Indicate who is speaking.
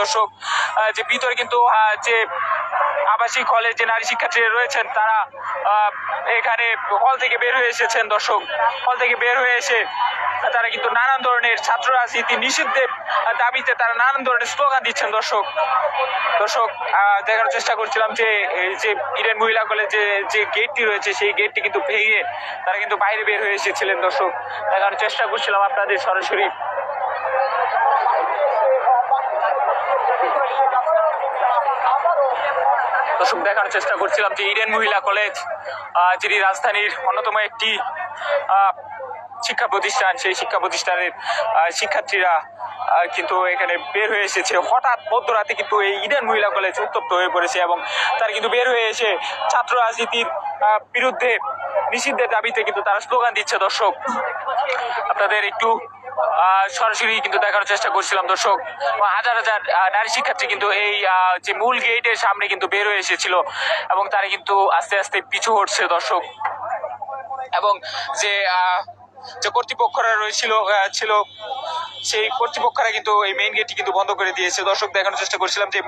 Speaker 1: দর্শক, যে ভিতরে কিন্তু যে আবাসিক হলে যে নারী শিক্ষার্থীরা রয়েছেন তারা এখানে হল থেকে বের হয়ে এসেছেন দর্শক। হল থেকে বের হয়ে এসে তারা কিন্তু নানান ধরনের ছাত্র রাজনীতি নিষিদ্ধের দাবিতে তারা নানান ধরনের স্লোগান দিচ্ছেন দর্শক। দেখানোর চেষ্টা করছিলাম যে এই যে ইডেন মহিলা কলেজে যে গেটটি রয়েছে সেই গেটটি কিন্তু ভেঙে তারা কিন্তু বাইরে বের হয়ে এসেছিলেন দর্শক। দেখানোর চেষ্টা করছিলাম আপনাদের সরাসরি। দর্শক, দেখানোর চেষ্টা করছিলাম যে ইডেন মহিলা কলেজ যেটি রাজধানীর অন্যতম একটি শিক্ষা প্রতিষ্ঠান, সেই শিক্ষা প্রতিষ্ঠানের শিক্ষার্থীরা কিন্তু এখানে বের হয়ে এসেছে। হঠাৎ মধ্যরাতে কিন্তু এই ইডেন মহিলা কলেজ উত্তপ্ত হয়ে পড়েছে এবং তারা কিন্তু বের হয়ে এসে ছাত্র রাজনীতির বিরুদ্ধে নিষিদ্ধের দাবিতে কিন্তু তারা স্লোগান দিচ্ছে দর্শক। আপনাদের একটু সরাসরি কিন্তু দেখানোর চেষ্টা করছিলাম দর্শক। হাজার হাজার নারী শিক্ষার্থী কিন্তু এই যে মূল গেটের সামনে কিন্তু বের হয়ে এসেছিল এবং তারা কিন্তু আস্তে আস্তে পিছু হটছে দর্শক। এবং যে কর্তৃপক্ষরা ছিল সেই কর্তৃপক্ষরা কিন্তু এই মেইন গেটটি কিন্তু বন্ধ করে দিয়েছে দর্শক। দেখানোর চেষ্টা করছিলাম যে